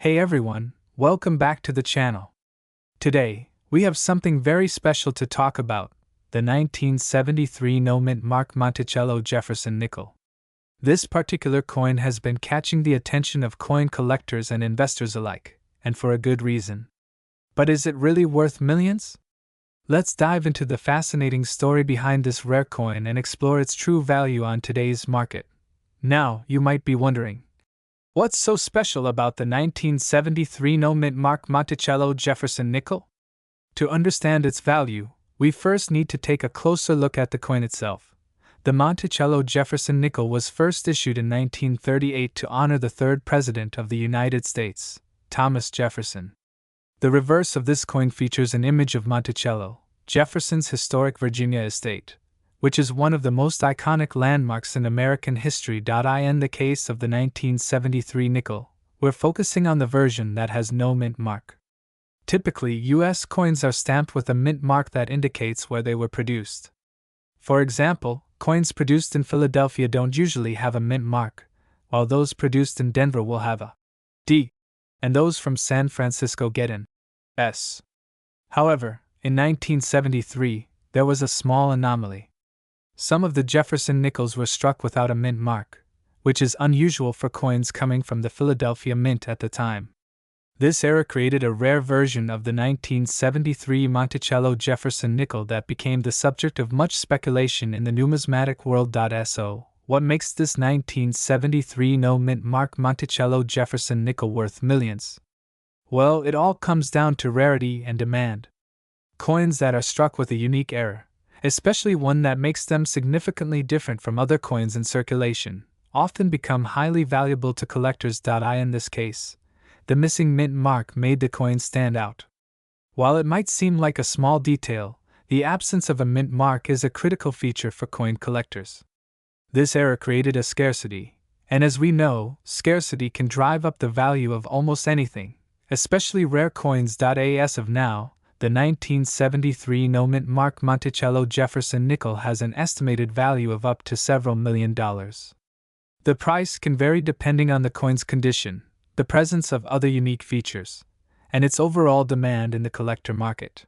Hey everyone, welcome back to the channel. Today, we have something very special to talk about, the 1973 no-mint mark Monticello Jefferson nickel. This particular coin has been catching the attention of coin collectors and investors alike, and for a good reason. But is it really worth millions? Let's dive into the fascinating story behind this rare coin and explore its true value on today's market. Now, you might be wondering, what's so special about the 1973 no-mint mark Monticello Jefferson nickel? To understand its value, we first need to take a closer look at the coin itself. The Monticello Jefferson nickel was first issued in 1938 to honor the third President of the United States, Thomas Jefferson. The reverse of this coin features an image of Monticello, Jefferson's historic Virginia estate, which is one of the most iconic landmarks in American history. In the case of the 1973 nickel, we're focusing on the version that has no mint mark. Typically, U.S. coins are stamped with a mint mark that indicates where they were produced. For example, coins produced in Philadelphia don't usually have a mint mark, while those produced in Denver will have a D, and those from San Francisco get an S. However, in 1973, there was a small anomaly. Some of the Jefferson nickels were struck without a mint mark, which is unusual for coins coming from the Philadelphia Mint at the time. This error created a rare version of the 1973 Monticello Jefferson nickel that became the subject of much speculation in the numismatic world. So, what makes this 1973 no-mint mark Monticello Jefferson nickel worth millions? Well, it all comes down to rarity and demand. Coins that are struck with a unique error, especially one that makes them significantly different from other coins in circulation, often become highly valuable to collectors. In this case, the missing mint mark made the coin stand out. While it might seem like a small detail, the absence of a mint mark is a critical feature for coin collectors. This error created a scarcity, and as we know, scarcity can drive up the value of almost anything, especially rare coins. As of now, the 1973 no-mint mark Monticello Jefferson nickel has an estimated value of up to several $1,000,000. The price can vary depending on the coin's condition, the presence of other unique features, and its overall demand in the collector market.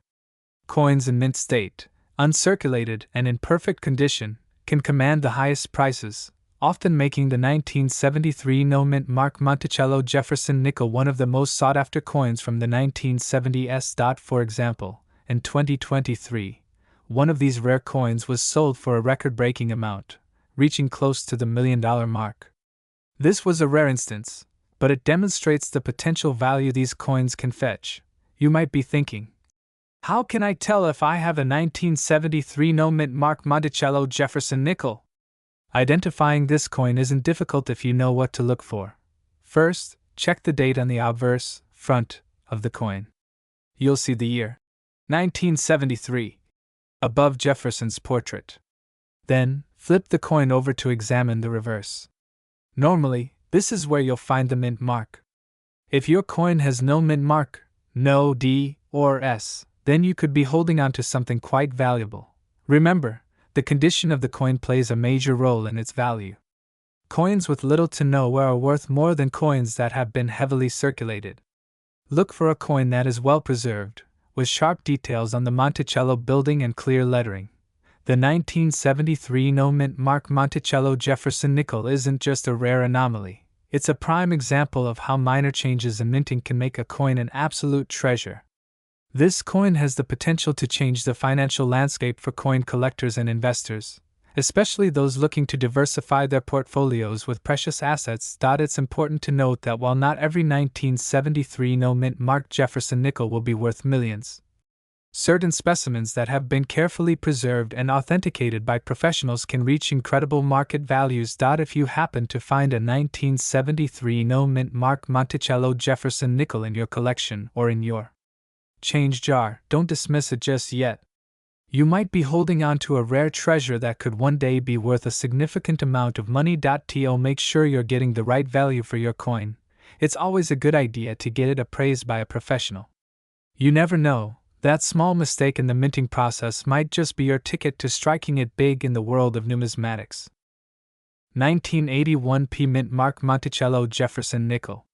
Coins in mint state, uncirculated and in perfect condition, can command the highest prices, often making the 1973 no-mint mark Monticello Jefferson nickel one of the most sought-after coins from the 1970s. For example, in 2023, one of these rare coins was sold for a record-breaking amount, reaching close to the $1 million mark. This was a rare instance, but it demonstrates the potential value these coins can fetch. You might be thinking, how can I tell if I have a 1973 no-mint mark Monticello Jefferson nickel? Identifying this coin isn't difficult if you know what to look for. First, check the date on the obverse front of the coin. You'll see the year 1973 above Jefferson's portrait. Then, flip the coin over to examine the reverse. Normally, this is where you'll find the mint mark. If your coin has no mint mark, no D or S, then you could be holding on to something quite valuable. Remember, the condition of the coin plays a major role in its value. Coins with little to no wear are worth more than coins that have been heavily circulated. Look for a coin that is well preserved, with sharp details on the Monticello building and clear lettering. The 1973 no-mint mark Monticello Jefferson nickel isn't just a rare anomaly, it's a prime example of how minor changes in minting can make a coin an absolute treasure. This coin has the potential to change the financial landscape for coin collectors and investors, especially those looking to diversify their portfolios with precious assets. It's important to note that while not every 1973 no-mint mark Jefferson nickel will be worth millions, certain specimens that have been carefully preserved and authenticated by professionals can reach incredible market values. If you happen to find a 1973 no-mint mark Monticello Jefferson nickel in your collection or in your change jar, don't dismiss it just yet. You might be holding on to a rare treasure that could one day be worth a significant amount of money. Make sure you're getting the right value for your coin. It's always a good idea to get it appraised by a professional. You never know, that small mistake in the minting process might just be your ticket to striking it big in the world of numismatics. 1981 P mint mark Monticello Jefferson nickel.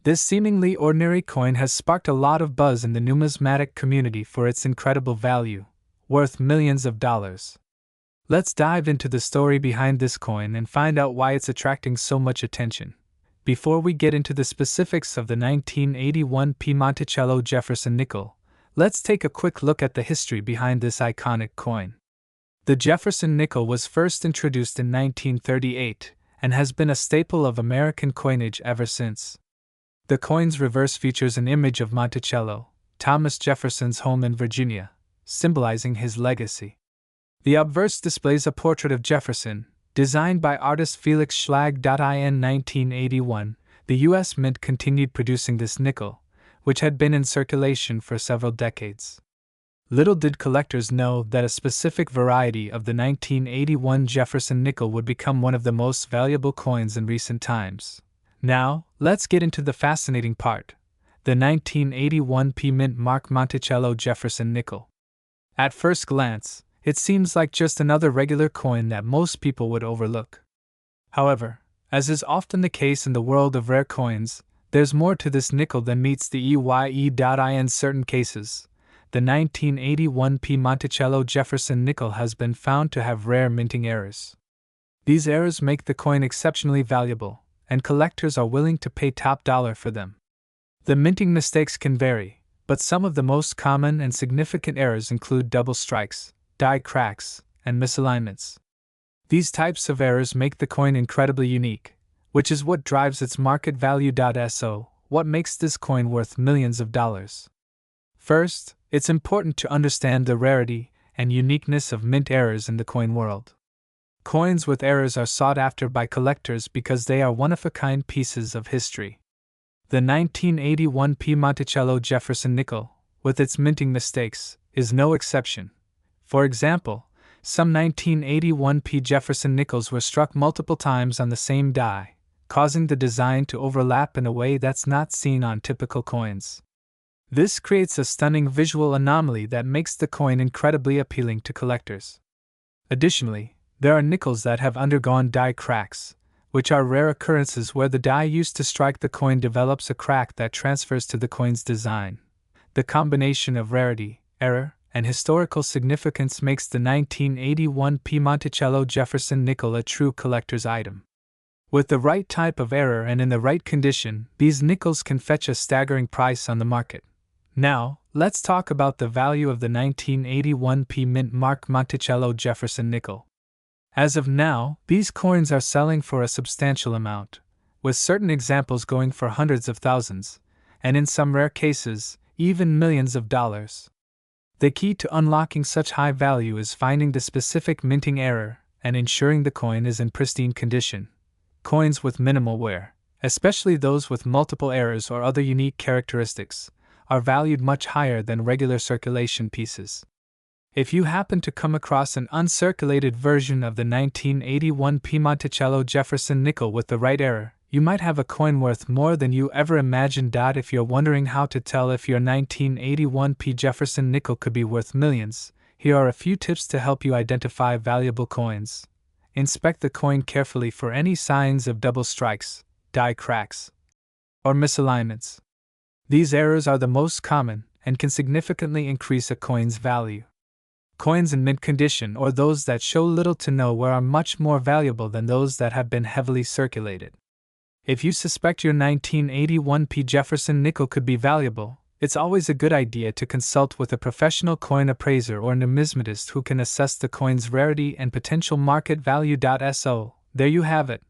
This seemingly ordinary coin has sparked a lot of buzz in the numismatic community for its incredible value, worth millions of dollars. Let's dive into the story behind this coin and find out why it's attracting so much attention. Before we get into the specifics of the 1981 P. Monticello Jefferson nickel, let's take a quick look at the history behind this iconic coin. The Jefferson nickel was first introduced in 1938 and has been a staple of American coinage ever since. The coin's reverse features an image of Monticello, Thomas Jefferson's home in Virginia, symbolizing his legacy. The obverse displays a portrait of Jefferson, designed by artist Felix Schlag. In 1981, the U.S. Mint continued producing this nickel, which had been in circulation for several decades. Little did collectors know that a specific variety of the 1981 Jefferson nickel would become one of the most valuable coins in recent times. Now, let's get into the fascinating part: the 1981 P. Mint Mark Monticello Jefferson nickel. At first glance, it seems like just another regular coin that most people would overlook. However, as is often the case in the world of rare coins, there's more to this nickel than meets the eye. In certain cases, the 1981 P. Monticello Jefferson nickel has been found to have rare minting errors. These errors make the coin exceptionally valuable, and collectors are willing to pay top dollar for them. The minting mistakes can vary, but some of the most common and significant errors include double strikes, die cracks, and misalignments. These types of errors make the coin incredibly unique, which is what drives its market value. So, what makes this coin worth millions of dollars? First, it's important to understand the rarity and uniqueness of mint errors in the coin world. Coins with errors are sought after by collectors because they are one-of-a-kind pieces of history. The 1981 P. Monticello Jefferson nickel, with its minting mistakes, is no exception. For example, some 1981 P. Jefferson nickels were struck multiple times on the same die, causing the design to overlap in a way that's not seen on typical coins. This creates a stunning visual anomaly that makes the coin incredibly appealing to collectors. Additionally, there are nickels that have undergone die cracks, which are rare occurrences where the die used to strike the coin develops a crack that transfers to the coin's design. The combination of rarity, error, and historical significance makes the 1981 P. Monticello Jefferson nickel a true collector's item. With the right type of error and in the right condition, these nickels can fetch a staggering price on the market. Now, let's talk about the value of the 1981 P. Mint Mark Monticello Jefferson nickel. As of now, these coins are selling for a substantial amount, with certain examples going for hundreds of thousands, and in some rare cases, even millions of dollars. The key to unlocking such high value is finding the specific minting error and ensuring the coin is in pristine condition. Coins with minimal wear, especially those with multiple errors or other unique characteristics, are valued much higher than regular circulation pieces. If you happen to come across an uncirculated version of the 1981 P. Monticello Jefferson nickel with the right error, you might have a coin worth more than you ever imagined. If you're wondering how to tell if your 1981 P. Jefferson nickel could be worth millions, here are a few tips to help you identify valuable coins. Inspect the coin carefully for any signs of double strikes, die cracks, or misalignments. These errors are the most common and can significantly increase a coin's value. Coins in mint condition or those that show little to no wear are much more valuable than those that have been heavily circulated. If you suspect your 1981 P. Jefferson nickel could be valuable, it's always a good idea to consult with a professional coin appraiser or numismatist who can assess the coin's rarity and potential market value. So, there you have it.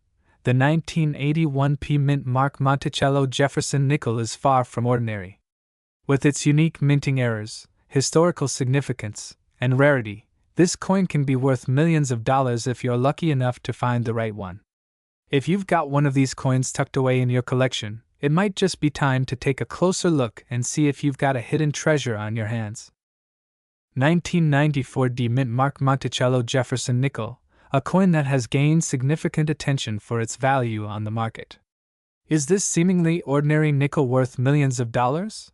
The 1981 P. Mint Mark Monticello Jefferson nickel is far from ordinary. With its unique minting errors, historical significance, and rarity, this coin can be worth millions of dollars if you're lucky enough to find the right one. If you've got one of these coins tucked away in your collection, it might just be time to take a closer look and see if you've got a hidden treasure on your hands. 1994 D. Mint Mark Monticello Jefferson nickel, a coin that has gained significant attention for its value on the market. Is this seemingly ordinary nickel worth millions of dollars?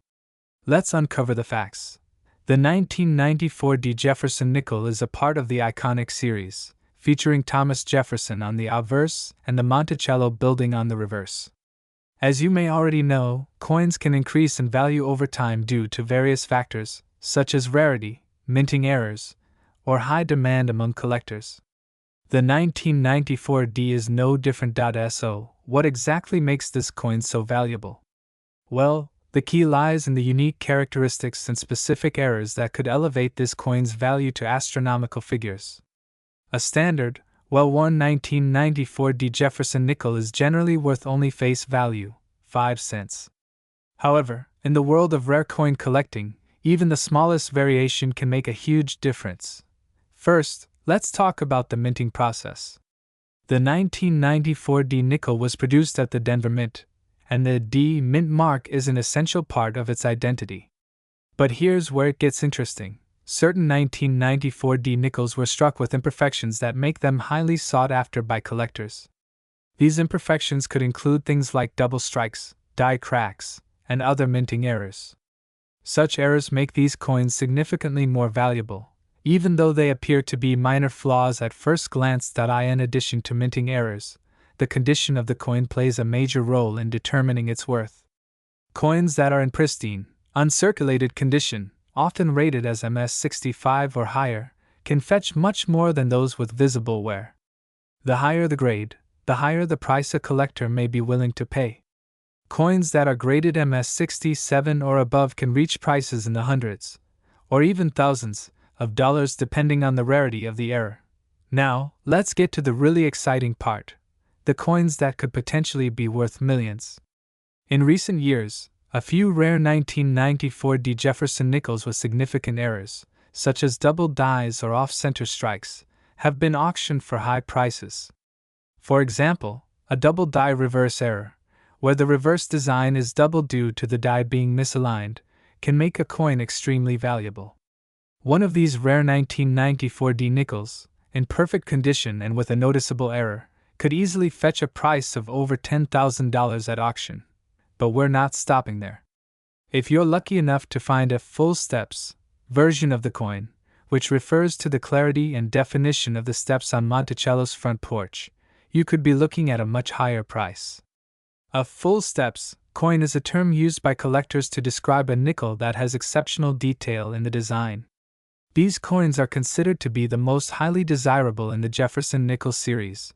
Let's uncover the facts. The 1994 D. Jefferson nickel is a part of the iconic series, featuring Thomas Jefferson on the obverse and the Monticello building on the reverse. As you may already know, coins can increase in value over time due to various factors, such as rarity, minting errors, or high demand among collectors. The 1994D is no different. So, what exactly makes this coin so valuable? Well, the key lies in the unique characteristics and specific errors that could elevate this coin's value to astronomical figures. A standard, well-worn 1994D Jefferson nickel is generally worth only face value, 5 cents. However, in the world of rare coin collecting, even the smallest variation can make a huge difference. First, let's talk about the minting process. The 1994D nickel was produced at the Denver Mint, and the D mint mark is an essential part of its identity. But here's where it gets interesting. Certain 1994D nickels were struck with imperfections that make them highly sought after by collectors. These imperfections could include things like double strikes, die cracks, and other minting errors. Such errors make these coins significantly more valuable, even though they appear to be minor flaws at first glance. In addition to minting errors, the condition of the coin plays a major role in determining its worth. Coins that are in pristine, uncirculated condition, often rated as MS65 or higher, can fetch much more than those with visible wear. The higher the grade, the higher the price a collector may be willing to pay. Coins that are graded MS67 or above can reach prices in the hundreds, or even thousands, of dollars depending on the rarity of the error. Now, let's get to the really exciting part: the coins that could potentially be worth millions. In recent years, a few rare 1994D Jefferson nickels with significant errors, such as double dies or off-center strikes, have been auctioned for high prices. For example, a double die reverse error, where the reverse design is double due to the die being misaligned, can make a coin extremely valuable. One of these rare 1994D nickels, in perfect condition and with a noticeable error, could easily fetch a price of over $10,000 at auction. But we're not stopping there. If you're lucky enough to find a full steps version of the coin, which refers to the clarity and definition of the steps on Monticello's front porch, you could be looking at a much higher price. A full steps coin is a term used by collectors to describe a nickel that has exceptional detail in the design. These coins are considered to be the most highly desirable in the Jefferson nickel series,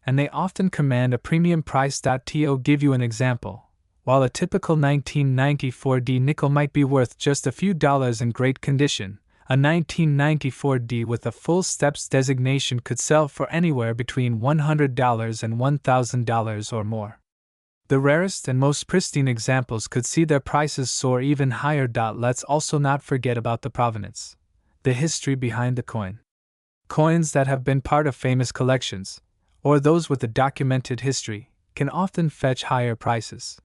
and they often command a premium price. To give you an example, while a typical 1994D nickel might be worth just a few dollars in great condition, a 1994D with a full steps designation could sell for anywhere between $100 and $1,000 or more. The rarest and most pristine examples could see their prices soar even higher. Let's also not forget about the provenance, the history behind the coin. Coins that have been part of famous collections, or those with a documented history, can often fetch higher prices.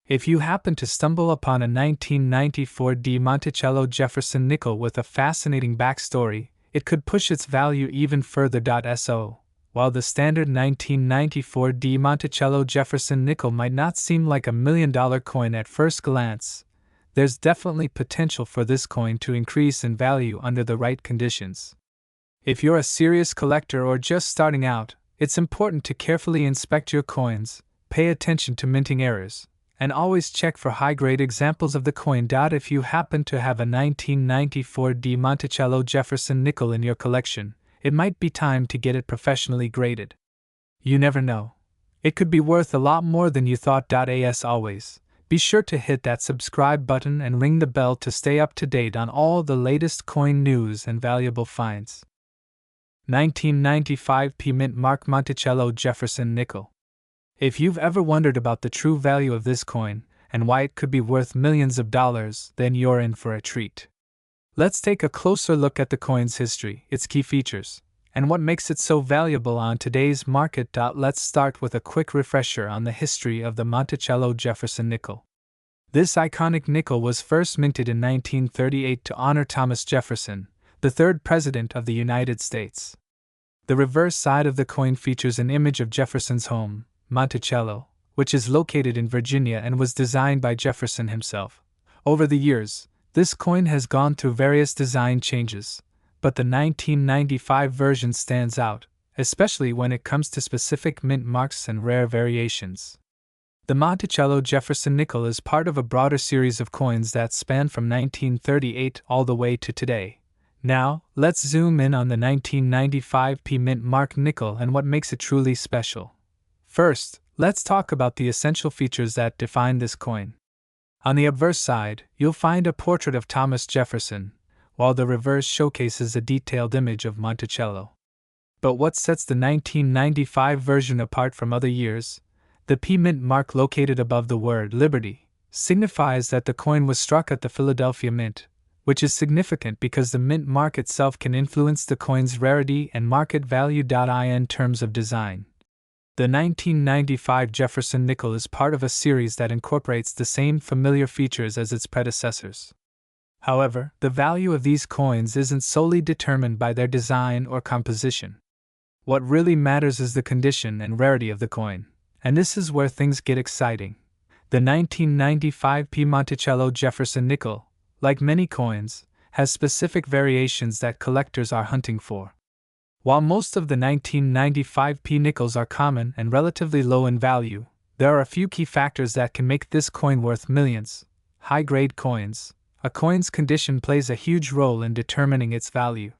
If you happen to stumble upon a 1994D Monticello Jefferson nickel with a fascinating backstory, it could push its value even further. So, while the standard 1994D Monticello Jefferson nickel might not seem like $1 million coin at first glance, there's definitely potential for this coin to increase in value under the right conditions. If you're a serious collector or just starting out, it's important to carefully inspect your coins, pay attention to minting errors, and always check for high-grade examples of the coin. If you happen to have a 1994D Monticello Jefferson nickel in your collection, it might be time to get it professionally graded. You never know. It could be worth a lot more than you thought. As always, be sure to hit that subscribe button and ring the bell to stay up to date on all the latest coin news and valuable finds. 1995 P Mint Mark Monticello Jefferson nickel. If you've ever wondered about the true value of this coin, and why it could be worth millions of dollars, then you're in for a treat. Let's take a closer look at the coin's history, its key features, and what makes it so valuable on today's market. Let's start with a quick refresher on the history of the Monticello Jefferson nickel. This iconic nickel was first minted in 1938 to honor Thomas Jefferson, the third President of the United States. The reverse side of the coin features an image of Jefferson's home, Monticello, which is located in Virginia and was designed by Jefferson himself. Over the years, this coin has gone through various design changes, but the 1995 version stands out, especially when it comes to specific mint marks and rare variations. The Monticello Jefferson nickel is part of a broader series of coins that span from 1938 all the way to today. Now, let's zoom in on the 1995 P Mint Mark nickel and what makes it truly special. First, let's talk about the essential features that define this coin. On the obverse side, you'll find a portrait of Thomas Jefferson, while the reverse showcases a detailed image of Monticello. But what sets the 1995 version apart from other years? The P Mint mark located above the word Liberty signifies that the coin was struck at the Philadelphia Mint, which is significant because the mint mark itself can influence the coin's rarity and market value. In terms of design, the 1995 Jefferson nickel is part of a series that incorporates the same familiar features as its predecessors. However, the value of these coins isn't solely determined by their design or composition. What really matters is the condition and rarity of the coin, and this is where things get exciting. The 1995 P Monticello Jefferson nickel, like many coins, has specific variations that collectors are hunting for. While most of the 1995 P nickels are common and relatively low in value, there are a few key factors that can make this coin worth millions. High-grade coins. A coin's condition plays a huge role in determining its value.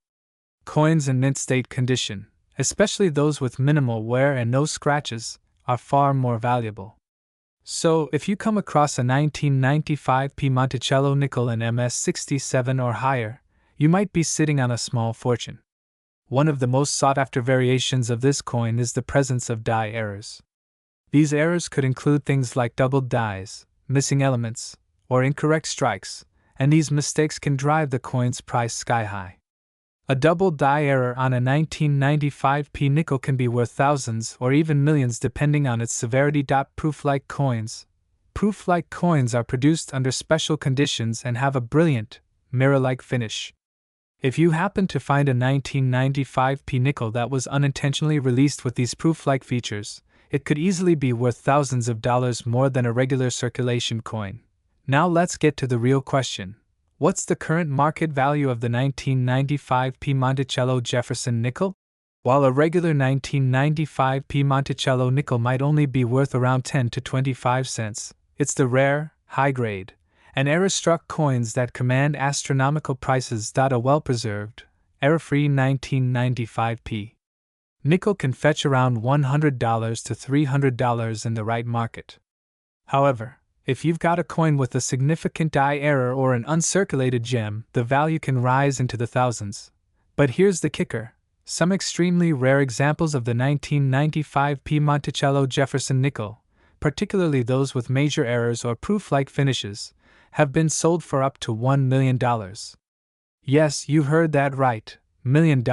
Coins in mint state condition, especially those with minimal wear and no scratches, are far more valuable. So, if you come across a 1995 P Monticello nickel in MS67 or higher, you might be sitting on a small fortune. One of the most sought-after variations of this coin is the presence of die errors. These errors could include things like doubled dies, missing elements, or incorrect strikes, and these mistakes can drive the coin's price sky high. A double die error on a 1995 P nickel can be worth thousands or even millions depending on its severity. Proof-like coins. Proof-like coins are produced under special conditions and have a brilliant, mirror-like finish. If you happen to find a 1995 P nickel that was unintentionally released with these proof-like features, it could easily be worth thousands of dollars more than a regular circulation coin. Now let's get to the real question. What's the current market value of the 1995 P Monticello Jefferson nickel? While a regular 1995 P Monticello nickel might only be worth around 10 to 25 cents, it's the rare, high-grade, and error-struck coins that command astronomical prices. A well-preserved, error-free 1995 P nickel can fetch around $100 to $300 in the right market. However, if you've got a coin with a significant die error or an uncirculated gem, the value can rise into the thousands. But here's the kicker. Some extremely rare examples of the 1995 P Monticello Jefferson nickel, particularly those with major errors or proof-like finishes, have been sold for up to $1 million. Yes, you heard that right, $1 million.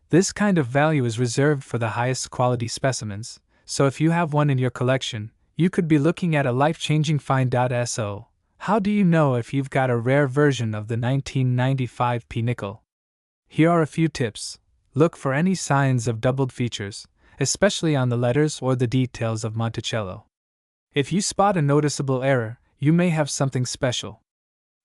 This kind of value is reserved for the highest quality specimens, so if you have one in your collection, you could be looking at a life-changing find. So, how do you know if you've got a rare version of the 1995 P nickel? Here are a few tips. Look for any signs of doubled features, especially on the letters or the details of Monticello. If you spot a noticeable error, you may have something special.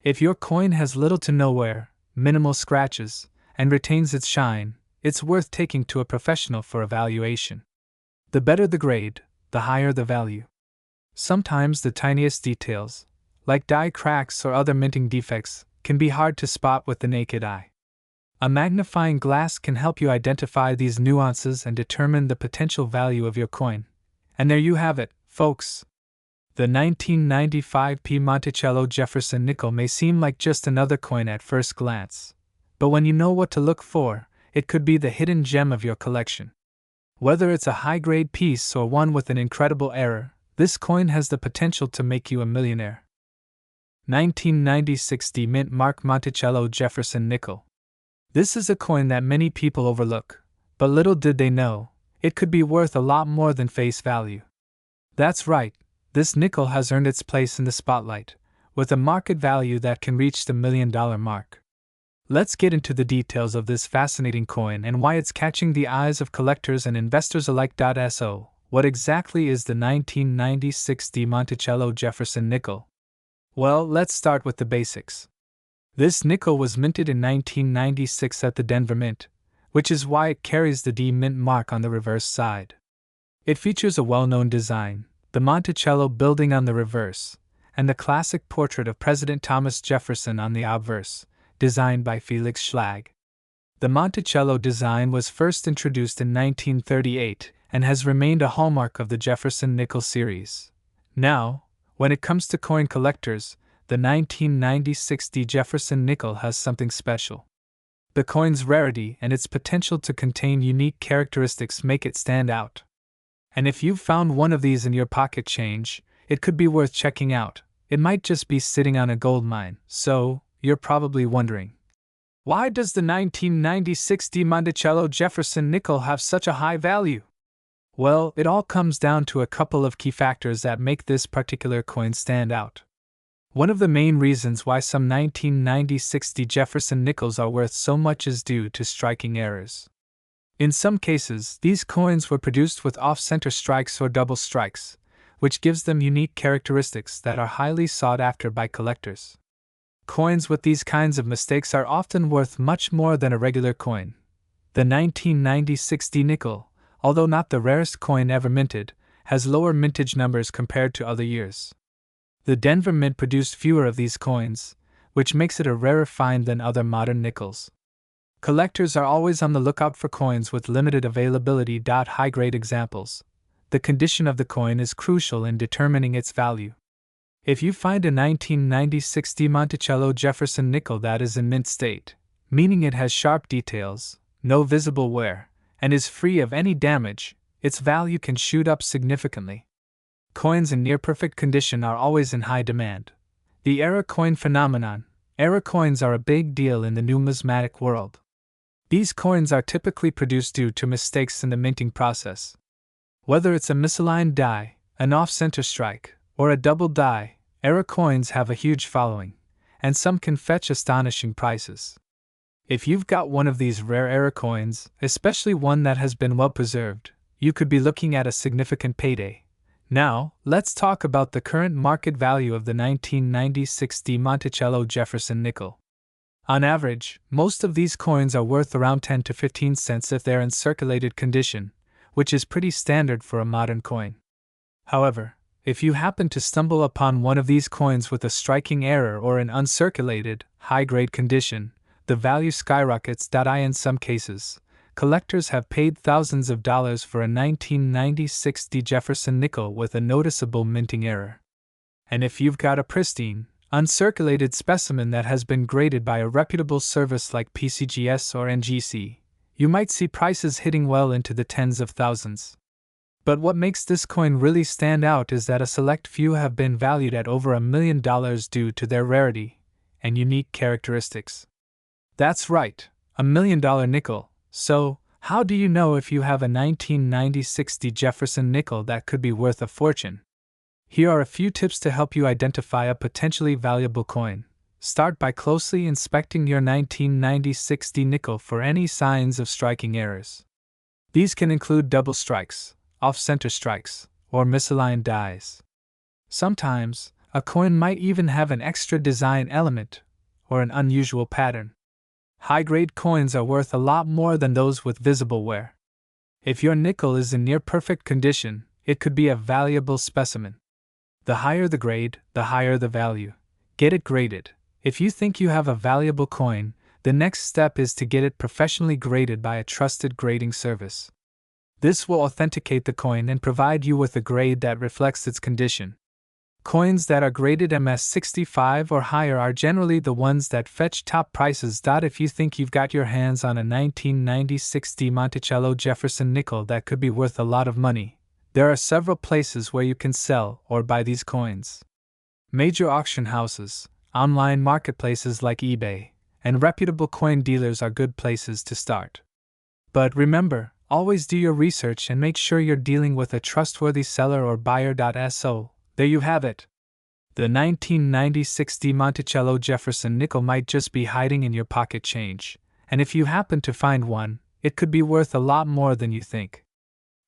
If your coin has little to no wear, minimal scratches, and retains its shine, it's worth taking to a professional for evaluation. The better the grade, the higher the value. Sometimes the tiniest details, like die cracks or other minting defects, can be hard to spot with the naked eye. A magnifying glass can help you identify these nuances and determine the potential value of your coin. And there you have it, folks. The 1995 P Monticello Jefferson nickel may seem like just another coin at first glance, but when you know what to look for, it could be the hidden gem of your collection. Whether it's a high-grade piece or one with an incredible error, this coin has the potential to make you a millionaire. 1996 D Mint Mark Monticello Jefferson nickel. This is a coin that many people overlook, but little did they know, it could be worth a lot more than face value. That's right. This nickel has earned its place in the spotlight, with a market value that can reach the $1 million mark. Let's get into the details of this fascinating coin and why it's catching the eyes of collectors and investors alike. So, what exactly is the 1996 D Monticello Jefferson nickel? Well, let's start with the basics. This nickel was minted in 1996 at the Denver Mint, which is why it carries the D Mint mark on the reverse side. It features a well-known design, the Monticello building on the reverse, and the classic portrait of President Thomas Jefferson on the obverse, designed by Felix Schlag. The Monticello design was first introduced in 1938 and has remained a hallmark of the Jefferson nickel series. Now, when it comes to coin collectors, the 1990-60 Jefferson nickel has something special. The coin's rarity and its potential to contain unique characteristics make it stand out. And if you've found one of these in your pocket change, it could be worth checking out. It might just be sitting on a gold mine. So, you're probably wondering, why does the 1990-60 Monticello Jefferson nickel have such a high value? Well, it all comes down to a couple of key factors that make this particular coin stand out. One of the main reasons why some 1990-60 Jefferson nickels are worth so much is due to striking errors. In some cases, these coins were produced with off-center strikes or double strikes, which gives them unique characteristics that are highly sought after by collectors. Coins with these kinds of mistakes are often worth much more than a regular coin. The 1990-60 nickel, although not the rarest coin ever minted, has lower mintage numbers compared to other years. The Denver Mint produced fewer of these coins, which makes it a rarer find than other modern nickels. Collectors are always on the lookout for coins with limited availability. High-grade examples. The condition of the coin is crucial in determining its value. If you find a 1990-60 Monticello Jefferson nickel that is in mint state, meaning it has sharp details, no visible wear, and is free of any damage, its value can shoot up significantly. Coins in near-perfect condition are always in high demand. The error coin phenomenon. Error coins are a big deal in the numismatic world. These coins are typically produced due to mistakes in the minting process. Whether it's a misaligned die, an off-center strike, or a double die, error coins have a huge following, and some can fetch astonishing prices. If you've got one of these rare error coins, especially one that has been well preserved, you could be looking at a significant payday. Now, let's talk about the current market value of the 1990-60 Monticello Jefferson nickel. On average, most of these coins are worth around 10 to 15 cents if they're in circulated condition, which is pretty standard for a modern coin. However, if you happen to stumble upon one of these coins with a striking error or in uncirculated, high-grade condition, the value skyrockets. In some cases, collectors have paid thousands of dollars for a 1990-60 Jefferson nickel with a noticeable minting error. And if you've got a pristine, uncirculated specimen that has been graded by a reputable service like PCGS or NGC, you might see prices hitting well into the tens of thousands. But what makes this coin really stand out is that a select few have been valued at over $1 million due to their rarity and unique characteristics. That's right, $1 million nickel. So, how do you know if you have a 1990-60 Jefferson nickel that could be worth a fortune? Here are a few tips to help you identify a potentially valuable coin. Start by closely inspecting your 1990-60 nickel for any signs of striking errors. These can include double strikes, off-center strikes, or misaligned dies. Sometimes, a coin might even have an extra design element or an unusual pattern. High-grade coins are worth a lot more than those with visible wear. If your nickel is in near-perfect condition, it could be a valuable specimen. The higher the grade, the higher the value. Get it graded. If you think you have a valuable coin, the next step is to get it professionally graded by a trusted grading service. This will authenticate the coin and provide you with a grade that reflects its condition. Coins that are graded MS65 or higher are generally the ones that fetch top prices. If you think you've got your hands on a 1990-60 Monticello Jefferson nickel that could be worth a lot of money, there are several places where you can sell or buy these coins. Major auction houses, online marketplaces like eBay, and reputable coin dealers are good places to start. But remember, always do your research and make sure you're dealing with a trustworthy seller or buyer. So, there you have it. The 1990-60 Monticello Jefferson nickel might just be hiding in your pocket change, and if you happen to find one, it could be worth a lot more than you think.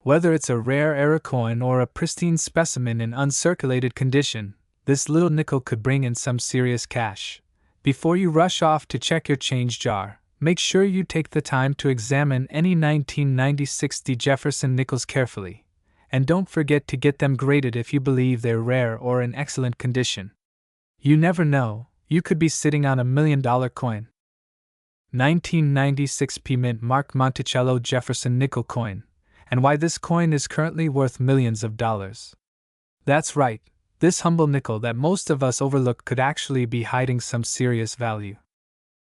Whether it's a rare error coin or a pristine specimen in uncirculated condition, this little nickel could bring in some serious cash. Before you rush off to check your change jar, make sure you take the time to examine any 1990-60 Jefferson nickels carefully, And don't forget to get them graded if you believe they're rare or in excellent condition. You never know, you could be sitting on $1 million coin. 1996 P Mint Mark Monticello Jefferson nickel coin, and why this coin is currently worth millions of dollars. That's right, this humble nickel that most of us overlook could actually be hiding some serious value.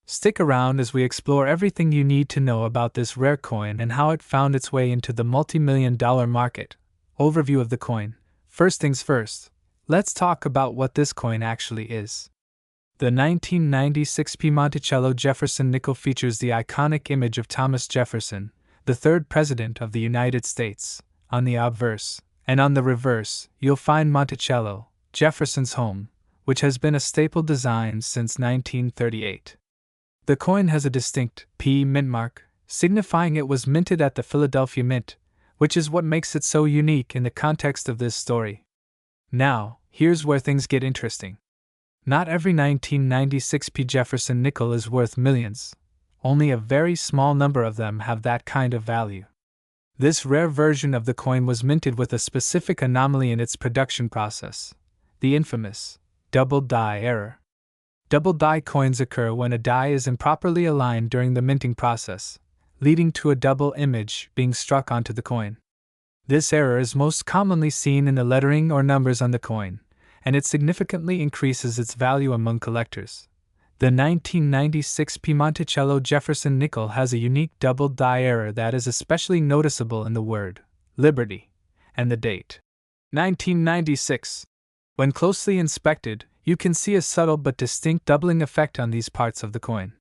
Stick around as we explore everything you need to know about this rare coin and how it found its way into the multi-million-dollar market. Overview of the coin. First things first, let's talk about what this coin actually is. The 1996 P Monticello Jefferson nickel features the iconic image of Thomas Jefferson, the third President of the United States, on the obverse, and on the reverse, you'll find Monticello, Jefferson's home, which has been a staple design since 1938. The coin has a distinct P mint mark, signifying it was minted at the Philadelphia Mint, which is what makes it so unique in the context of this story. Now, here's where things get interesting. Not every 1996 P Jefferson nickel is worth millions. Only a very small number of them have that kind of value. This rare version of the coin was minted with a specific anomaly in its production process, the infamous double die error. Double die coins occur when a die is improperly aligned during the minting process, leading to a double image being struck onto the coin. This error is most commonly seen in the lettering or numbers on the coin, and it significantly increases its value among collectors. The 1996 P Monticello Jefferson nickel has a unique double die error that is especially noticeable in the word Liberty and the date 1996. When closely inspected, you can see a subtle but distinct doubling effect on these parts of the coin.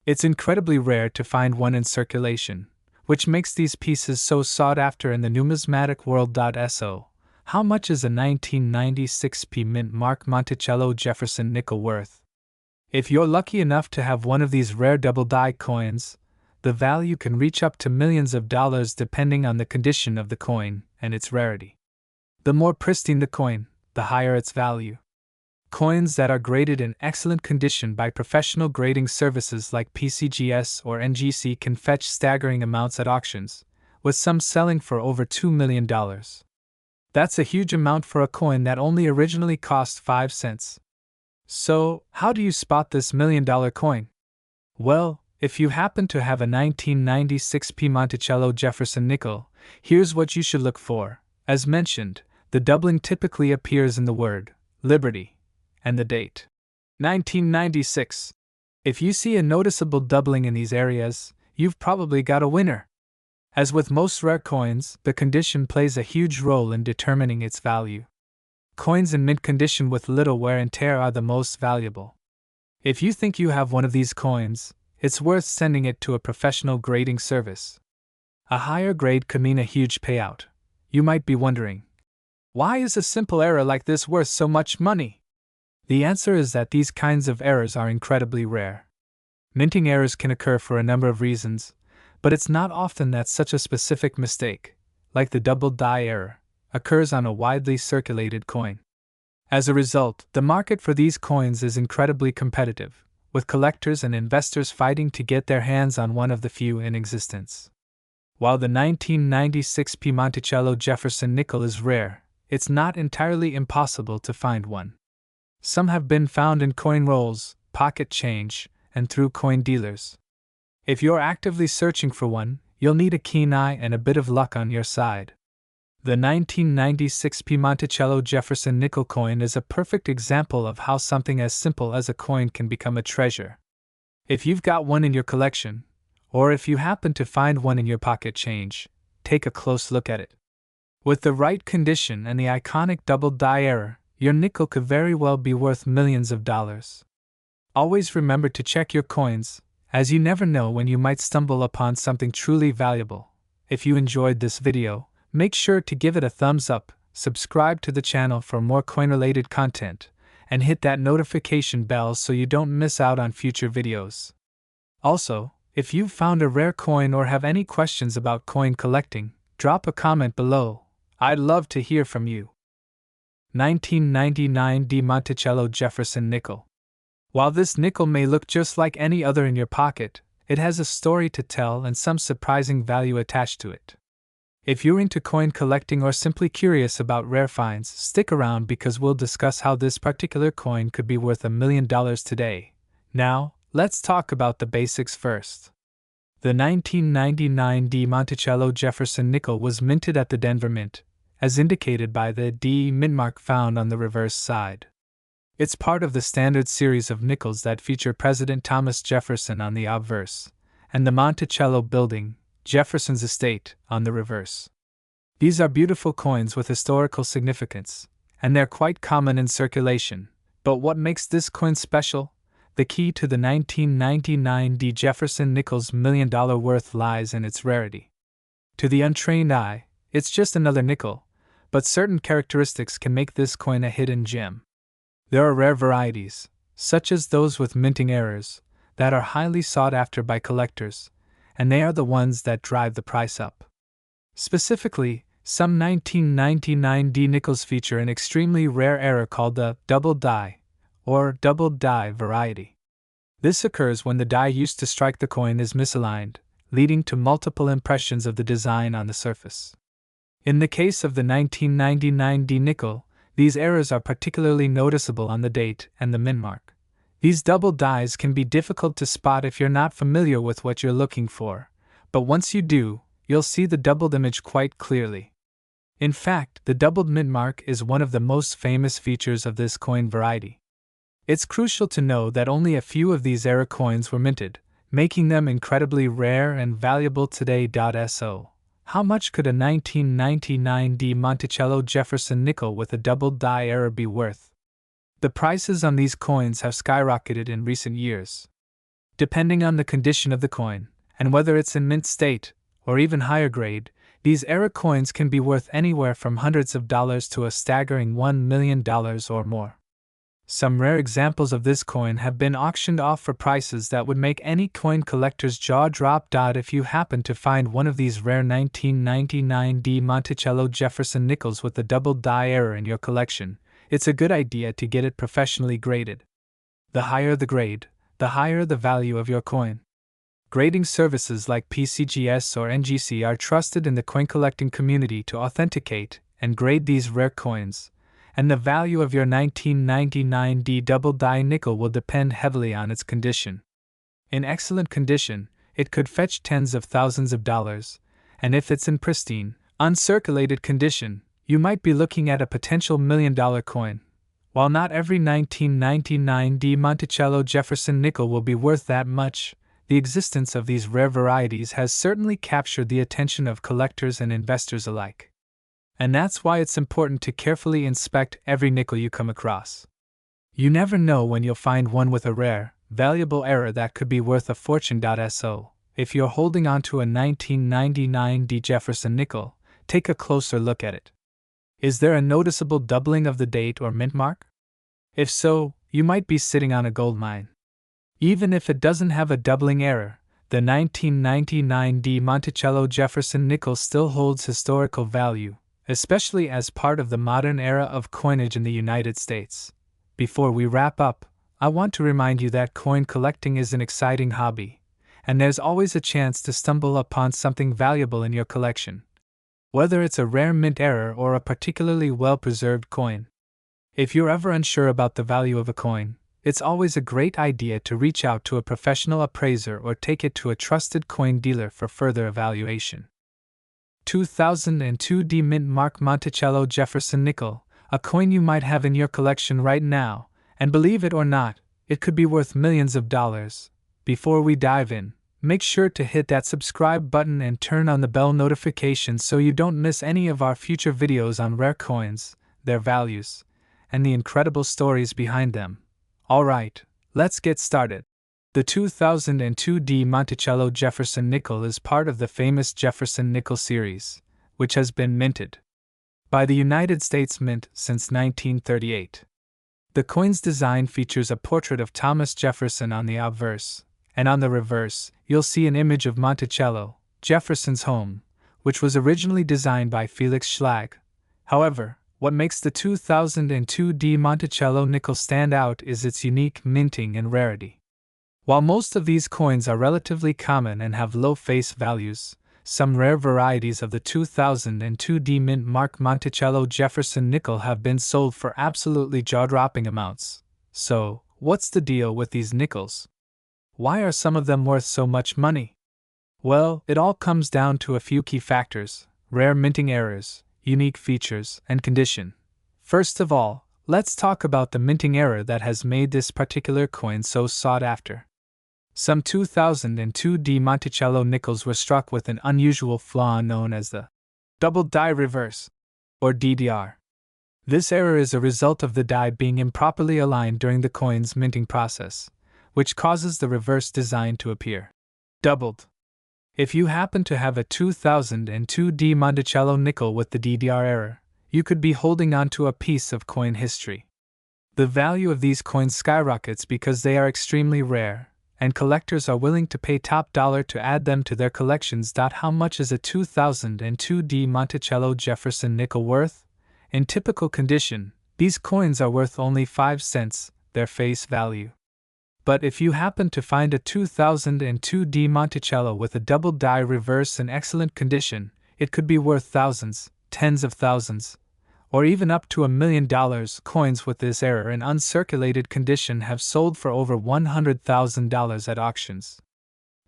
It's incredibly rare to find one in circulation, which makes these pieces so sought after in the numismatic world. So, how much is a 1996 P Mint Mark Monticello Jefferson nickel worth? If you're lucky enough to have one of these rare double die coins, the value can reach up to millions of dollars depending on the condition of the coin and its rarity. The more pristine the coin, the higher its value. Coins that are graded in excellent condition by professional grading services like PCGS or NGC can fetch staggering amounts at auctions, with some selling for over $2 million. That's a huge amount for a coin that only originally cost 5 cents. So, how do you spot this $1 million coin? Well, if you happen to have a 1996 P Monticello Jefferson nickel, here's what you should look for. As mentioned, the doubling typically appears in the word Liberty and the date 1996. If you see a noticeable doubling in these areas, you've probably got a winner. As with most rare coins, the condition plays a huge role in determining its value. Coins in mint condition with little wear and tear are the most valuable. If you think you have one of these coins, it's worth sending it to a professional grading service. A higher grade could mean a huge payout. You might be wondering, why is a simple error like this worth so much money? The answer is that these kinds of errors are incredibly rare. Minting errors can occur for a number of reasons, but it's not often that such a specific mistake, like the double die error, occurs on a widely circulated coin. As a result, the market for these coins is incredibly competitive, with collectors and investors fighting to get their hands on one of the few in existence. While the 1996 P Monticello Jefferson nickel is rare, it's not entirely impossible to find one. Some have been found in coin rolls, pocket change, and through coin dealers. If you're actively searching for one, you'll need a keen eye and a bit of luck on your side. The 1996 P Monticello Jefferson nickel coin is a perfect example of how something as simple as a coin can become a treasure. If you've got one in your collection, or if you happen to find one in your pocket change, take a close look at it. With the right condition and the iconic double die error, your nickel could very well be worth millions of dollars. Always remember to check your coins, as you never know when you might stumble upon something truly valuable. If you enjoyed this video, make sure to give it a thumbs up, subscribe to the channel for more coin-related content, and hit that notification bell so you don't miss out on future videos. Also, if you've found a rare coin or have any questions about coin collecting, drop a comment below. I'd love to hear from you. 1999 D Monticello Jefferson nickel. While this nickel may look just like any other in your pocket, it has a story to tell and some surprising value attached to it. If you're into coin collecting or simply curious about rare finds, stick around because we'll discuss how this particular coin could be worth $1 million today. Now, let's talk about the basics first. The 1999 D Monticello Jefferson nickel was minted at the Denver Mint, as indicated by the D mint mark found on the reverse side. It's part of the standard series of nickels that feature President Thomas Jefferson on the obverse, and the Monticello Building, Jefferson's estate, on the reverse. These are beautiful coins with historical significance, and they're quite common in circulation. But what makes this coin special? The key to the 1999 D Jefferson nickel's $1 million worth lies in its rarity. To the untrained eye, it's just another nickel, but certain characteristics can make this coin a hidden gem. There are rare varieties, such as those with minting errors, that are highly sought after by collectors, and they are the ones that drive the price up. Specifically, some 1999 D nickels feature an extremely rare error called the double die, or double die variety. This occurs when the die used to strike the coin is misaligned, leading to multiple impressions of the design on the surface. In the case of the 1999 D nickel, these errors are particularly noticeable on the date and the mint mark. These double dies can be difficult to spot if you're not familiar with what you're looking for, but once you do, you'll see the doubled image quite clearly. In fact, the doubled mint mark is one of the most famous features of this coin variety. It's crucial to know that only a few of these error coins were minted, making them incredibly rare and valuable today. So, how much could a 1999 D Monticello Jefferson nickel with a double die error be worth? The prices on these coins have skyrocketed in recent years. Depending on the condition of the coin, and whether it's in mint state, or even higher grade, these error coins can be worth anywhere from hundreds of dollars to a staggering $1 million or more. Some rare examples of this coin have been auctioned off for prices that would make any coin collector's jaw drop. If you happen to find one of these rare 1999 D Monticello Jefferson nickels with the double die error in your collection, it's a good idea to get it professionally graded. The higher the grade, the higher the value of your coin. Grading services like PCGS or NGC are trusted in the coin collecting community to authenticate and grade these rare coins, and the value of your 1999 D double die nickel will depend heavily on its condition. In excellent condition, it could fetch tens of thousands of dollars, and if it's in pristine, uncirculated condition, you might be looking at a potential $1 million coin. While not every 1999 D Monticello Jefferson nickel will be worth that much, the existence of these rare varieties has certainly captured the attention of collectors and investors alike. And that's why it's important to carefully inspect every nickel you come across. You never know when you'll find one with a rare, valuable error that could be worth a fortune. So, if you're holding on to a 1999 D Jefferson nickel, take a closer look at it. Is there a noticeable doubling of the date or mint mark? If so, you might be sitting on a gold mine. Even if it doesn't have a doubling error, the 1999 D Monticello Jefferson nickel still holds historical value, especially as part of the modern era of coinage in the United States. Before we wrap up, I want to remind you that coin collecting is an exciting hobby, and there's always a chance to stumble upon something valuable in your collection. Whether it's a rare mint error or a particularly well-preserved coin. If you're ever unsure about the value of a coin, it's always a great idea to reach out to a professional appraiser or take it to a trusted coin dealer for further evaluation. 2002 D Mint Mark Monticello Jefferson nickel, a coin you might have in your collection right now, and believe it or not, it could be worth millions of dollars. Before we dive in, make sure to hit that subscribe button and turn on the bell notification so you don't miss any of our future videos on rare coins, their values, and the incredible stories behind them. Alright, let's get started. The 2002 D Monticello Jefferson nickel is part of the famous Jefferson nickel series, which has been minted by the United States Mint since 1938. The coin's design features a portrait of Thomas Jefferson on the obverse, and on the reverse, you'll see an image of Monticello, Jefferson's home, which was originally designed by Felix Schlag. However, what makes the 2002 D Monticello nickel stand out is its unique minting and rarity. While most of these coins are relatively common and have low face values, Some rare varieties of the 2002 D-Mint Mark Monticello Jefferson nickel have been sold for absolutely jaw-dropping amounts. So, what's the deal with these nickels? Why are some of them worth so much money? Well, it all comes down to a few key factors: rare minting errors, unique features, and condition. First of all, let's talk about the minting error that has made this particular coin so sought after. Some 2002 D Monticello nickels were struck with an unusual flaw known as the double die reverse, or DDR. This error is a result of the die being improperly aligned during the coin's minting process, which causes the reverse design to appear doubled. If you happen to have a 2002 D Monticello nickel with the DDR error, you could be holding on to a piece of coin history. The value of these coins skyrockets because they are extremely rare, and collectors are willing to pay top dollar to add them to their collections. How much is a 2002 D Monticello Jefferson nickel worth? In typical condition, these coins are worth only 5 cents, their face value. But if you happen to find a 2002 D Monticello with a double die reverse in excellent condition, it could be worth thousands, tens of thousands, or even up to $1 million. Coins with this error in uncirculated condition have sold for over $100,000 at auctions.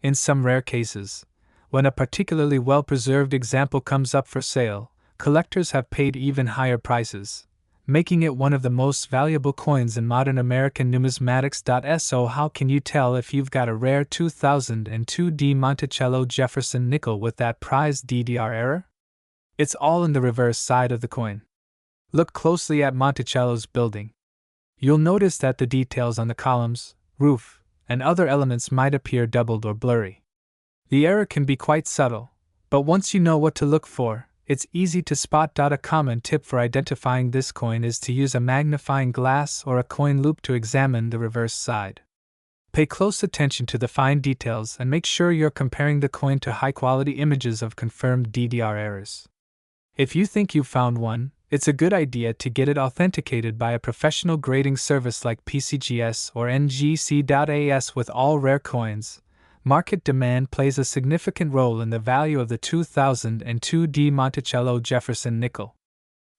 In some rare cases, when a particularly well-preserved example comes up for sale, collectors have paid even higher prices, making it one of the most valuable coins in modern American numismatics. So how can you tell if you've got a rare 2002 D Monticello Jefferson nickel with that prized DDR error? It's all in the reverse side of the coin. Look closely at Monticello's building. You'll notice that the details on the columns, roof, and other elements might appear doubled or blurry. The error can be quite subtle, but once you know what to look for, it's easy to spot. A common tip for identifying this coin is to use a magnifying glass or a coin loop to examine the reverse side. Pay close attention to the fine details and make sure you're comparing the coin to high-quality images of confirmed DDR errors. If you think you've found one, it's a good idea to get it authenticated by a professional grading service like PCGS or NGC.AS. With all rare coins, market demand plays a significant role in the value of the 2002 D Monticello Jefferson nickel.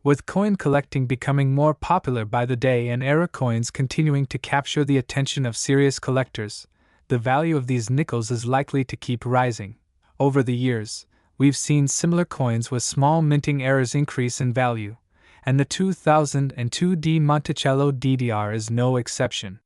With coin collecting becoming more popular by the day and error coins continuing to capture the attention of serious collectors, the value of these nickels is likely to keep rising. Over the years, we've seen similar coins with small minting errors increase in value, and the 2002 D Monticello DDR is no exception.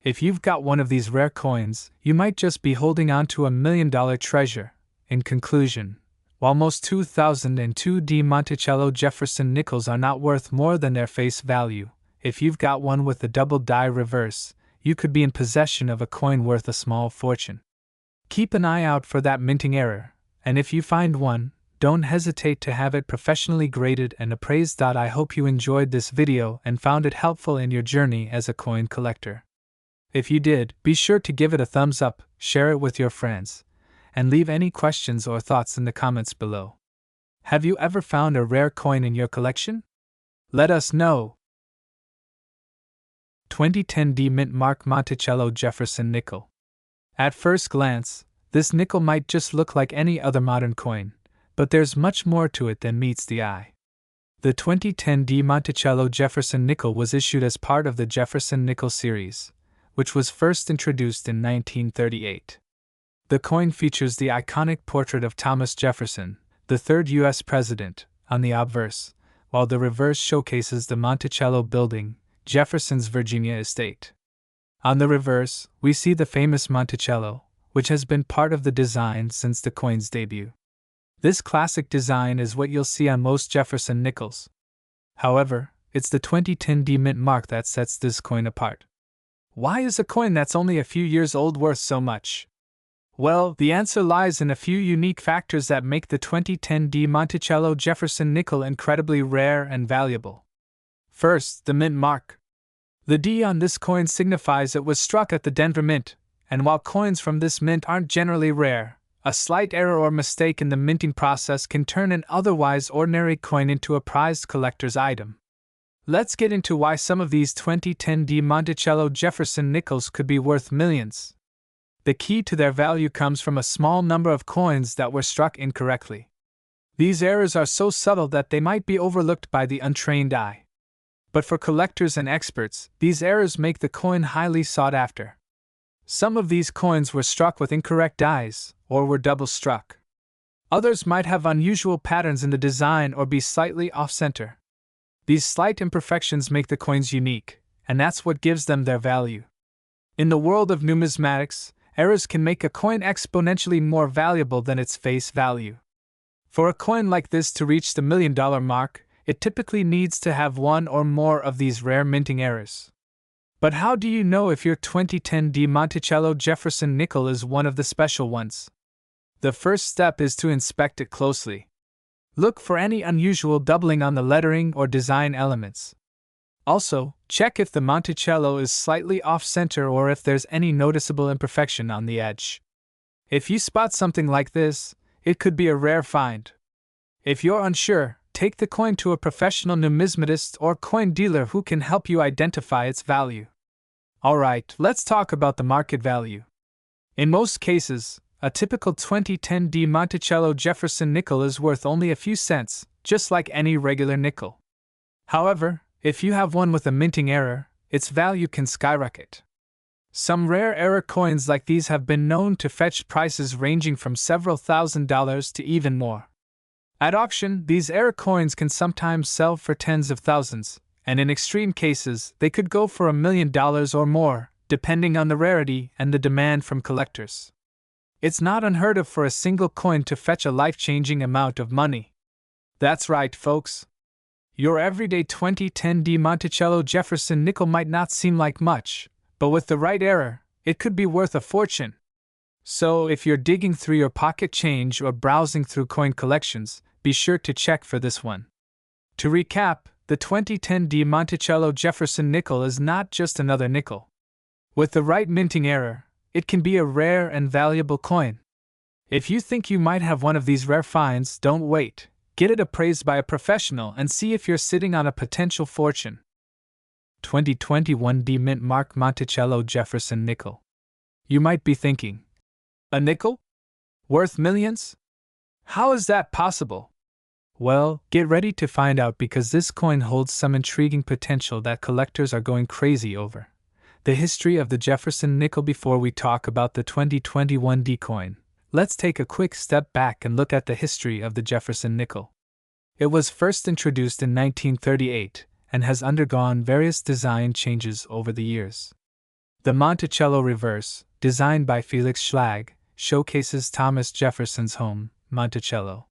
If you've got one of these rare coins, you might just be holding on to $1 million treasure. In conclusion, while most 2002 D Monticello Jefferson nickels are not worth more than their face value, if you've got one with the double die reverse, you could be in possession of a coin worth a small fortune. Keep an eye out for that minting error, and if you find one, don't hesitate to have it professionally graded and appraised. I hope you enjoyed this video and found it helpful in your journey as a coin collector. If you did, be sure to give it a thumbs up, share it with your friends, and leave any questions or thoughts in the comments below. Have you ever found a rare coin in your collection? Let us know. 2010 D Mint Mark Monticello Jefferson nickel. At first glance, this nickel might just look like any other modern coin, but there's much more to it than meets the eye. The 2010 D Monticello Jefferson nickel was issued as part of the Jefferson nickel series, which was first introduced in 1938. The coin features the iconic portrait of Thomas Jefferson, the third U.S. president, on the obverse, while the reverse showcases the Monticello building, Jefferson's Virginia estate. On the reverse, we see the famous Monticello, which has been part of the design since the coin's debut. This classic design is what you'll see on most Jefferson nickels. However, it's the 2010 D Mint Mark that sets this coin apart. Why is a coin that's only a few years old worth so much? Well, the answer lies in a few unique factors that make the 2010 D Monticello Jefferson nickel incredibly rare and valuable. First, the mint mark. The D on this coin signifies it was struck at the Denver Mint, and while coins from this mint aren't generally rare, a slight error or mistake in the minting process can turn an otherwise ordinary coin into a prized collector's item. Let's get into why some of these 2010 D Monticello Jefferson nickels could be worth millions. The key to their value comes from a small number of coins that were struck incorrectly. These errors are so subtle that they might be overlooked by the untrained eye. But for collectors and experts, these errors make the coin highly sought after. Some of these coins were struck with incorrect dies, or were double struck. Others might have unusual patterns in the design or be slightly off-center. These slight imperfections make the coins unique, and that's what gives them their value. In the world of numismatics, errors can make a coin exponentially more valuable than its face value. For a coin like this to reach the $1 million mark, it typically needs to have one or more of these rare minting errors. But how do you know if your 2010 Di Monticello Jefferson nickel is one of the special ones? The first step is to inspect it closely. Look for any unusual doubling on the lettering or design elements. Also, check if the Monticello is slightly off-center or if there's any noticeable imperfection on the edge. If you spot something like this, it could be a rare find. If you're unsure, take the coin to a professional numismatist or coin dealer who can help you identify its value. Alright, let's talk about the market value. In most cases, a typical 2010 Di Monticello Jefferson nickel is worth only a few cents, just like any regular nickel. However, if you have one with a minting error, its value can skyrocket. Some rare error coins like these have been known to fetch prices ranging from several $1,000s to even more. At auction, these error coins can sometimes sell for tens of thousands, and in extreme cases, they could go for $1 million or more, depending on the rarity and the demand from collectors. It's not unheard of for a single coin to fetch a life-changing amount of money. That's right, folks. Your everyday 2010 Di Monticello Jefferson nickel might not seem like much, but with the right error, it could be worth a fortune. So, if you're digging through your pocket change or browsing through coin collections, be sure to check for this one. To recap, the 2010 Di Monticello Jefferson nickel is not just another nickel. With the right minting error, it can be a rare and valuable coin. If you think you might have one of these rare finds, don't wait. Get it appraised by a professional and see if you're sitting on a potential fortune. 2021 Di Mint Mark Monticello Jefferson nickel. You might be thinking, a nickel? Worth millions? How is that possible? Well, get ready to find out because this coin holds some intriguing potential that collectors are going crazy over. The history of the Jefferson nickel. Before we talk about the 2021 Di coin, let's take a quick step back and look at the history of the Jefferson nickel. It was first introduced in 1938 and has undergone various design changes over the years. The Monticello reverse, designed by Felix Schlag, showcases Thomas Jefferson's home, Monticello.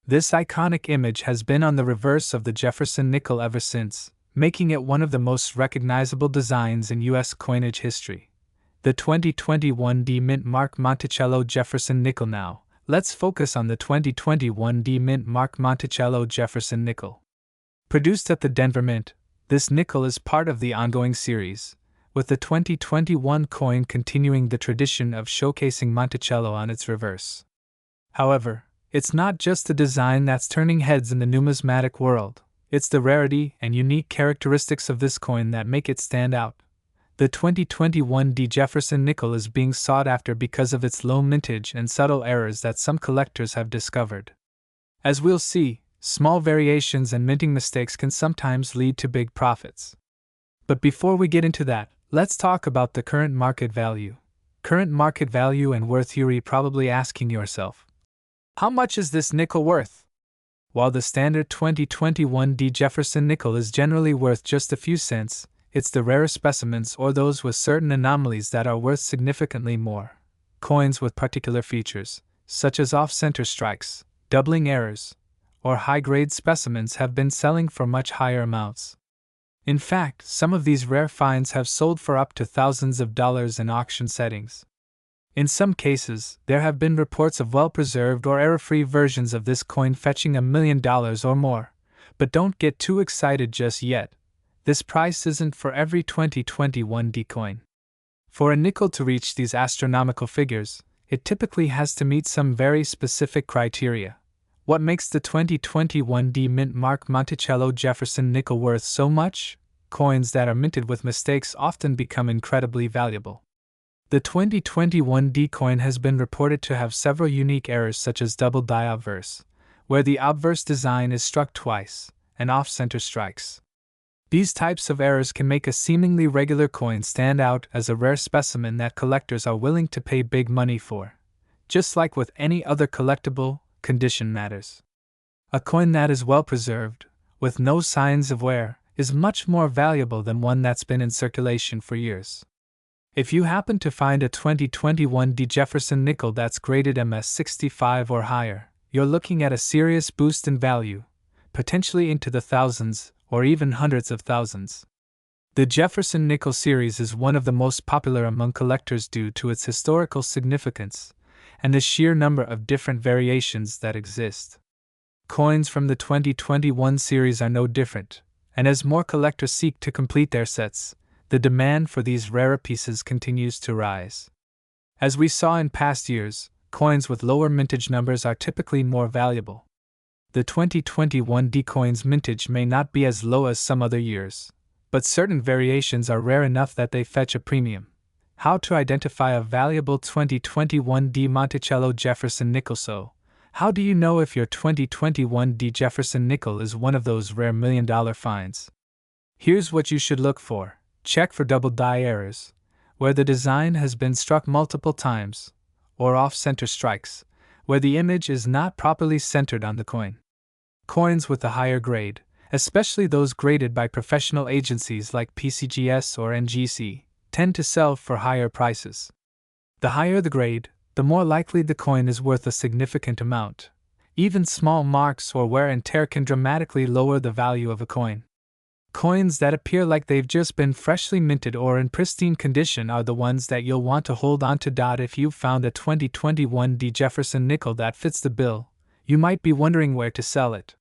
This iconic image has been on the reverse of the Jefferson nickel ever since, making it one of the most recognizable designs in U.S. coinage history. The 2021 Di Mint Mark Monticello Jefferson nickel. Now, let's focus on the 2021 Di Mint Mark Monticello Jefferson nickel. Produced at the Denver Mint, this nickel is part of the ongoing series, with the 2021 coin continuing the tradition of showcasing Monticello on its reverse. However, it's not just the design that's turning heads in the numismatic world. It's the rarity and unique characteristics of this coin that make it stand out. The 2021 Di Jefferson nickel is being sought after because of its low mintage and subtle errors that some collectors have discovered. As we'll see, small variations and minting mistakes can sometimes lead to big profits. But before we get into that, let's talk about the current market value. Current market value and worth. You're probably asking yourself, how much is this nickel worth? While the standard 2021 Di Jefferson nickel is generally worth just a few cents, it's the rarer specimens or those with certain anomalies that are worth significantly more. Coins with particular features, such as off-center strikes, doubling errors, or high-grade specimens have been selling for much higher amounts. In fact, some of these rare finds have sold for up to thousands of dollars in auction settings. In some cases, there have been reports of well-preserved or error-free versions of this coin fetching $1 million or more. But don't get too excited just yet. This price isn't for every 2021 Di coin. For a nickel to reach these astronomical figures, it typically has to meet some very specific criteria. What makes the 2021 Di Mint Mark Monticello Jefferson nickel worth so much? Coins that are minted with mistakes often become incredibly valuable. The 2021 D coin has been reported to have several unique errors such as double die obverse, where the obverse design is struck twice, and off-center strikes. These types of errors can make a seemingly regular coin stand out as a rare specimen that collectors are willing to pay big money for. Just like with any other collectible, condition matters. A coin that is well preserved, with no signs of wear, is much more valuable than one that's been in circulation for years. If you happen to find a 2021 D Jefferson nickel that's graded MS65 or higher, you're looking at a serious boost in value, potentially into the thousands or even hundreds of thousands. The Jefferson nickel series is one of the most popular among collectors due to its historical significance and the sheer number of different variations that exist. Coins from the 2021 series are no different, and as more collectors seek to complete their sets, the demand for these rarer pieces continues to rise. As we saw in past years, coins with lower mintage numbers are typically more valuable. The 2021 D coin's mintage may not be as low as some other years, but certain variations are rare enough that they fetch a premium. How to identify a valuable 2021 D Monticello Jefferson nickel? So, how do you know if your 2021 D Jefferson nickel is one of those rare $1 million finds? Here's what you should look for. Check for double die errors, where the design has been struck multiple times, or off-center strikes, where the image is not properly centered on the coin. Coins with a higher grade, especially those graded by professional agencies like PCGS or NGC, tend to sell for higher prices. The higher the grade, the more likely the coin is worth a significant amount. Even small marks or wear and tear can dramatically lower the value of a coin. Coins that appear like they've just been freshly minted or in pristine condition are the ones that you'll want to hold on to. If you've found a 2021 D Jefferson nickel that fits the bill, you might be wondering where to sell it.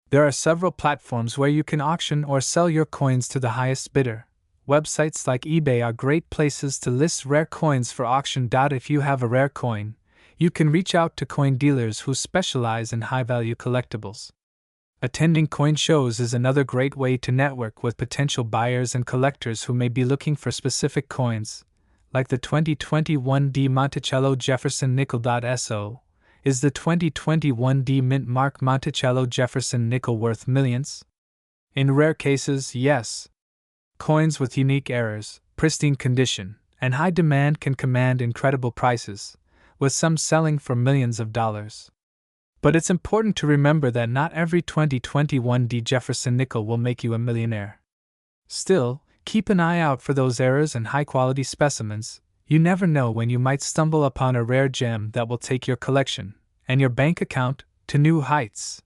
There are several platforms where you can auction or sell your coins to the highest bidder. Websites like eBay are great places to list rare coins for auction. If you have a rare coin, you can reach out to coin dealers who specialize in high-value collectibles. Attending coin shows is another great way to network with potential buyers and collectors who may be looking for specific coins, like the 2021 D Monticello Jefferson nickel. So, is the 2021 D Mint Mark Monticello Jefferson nickel worth millions? In rare cases, yes. Coins with unique errors, pristine condition, and high demand can command incredible prices, with some selling for millions of dollars. But it's important to remember that not every 2021 D Jefferson nickel will make you a millionaire. Still, keep an eye out for those errors and high-quality specimens. You never know when you might stumble upon a rare gem that will take your collection and your bank account to new heights.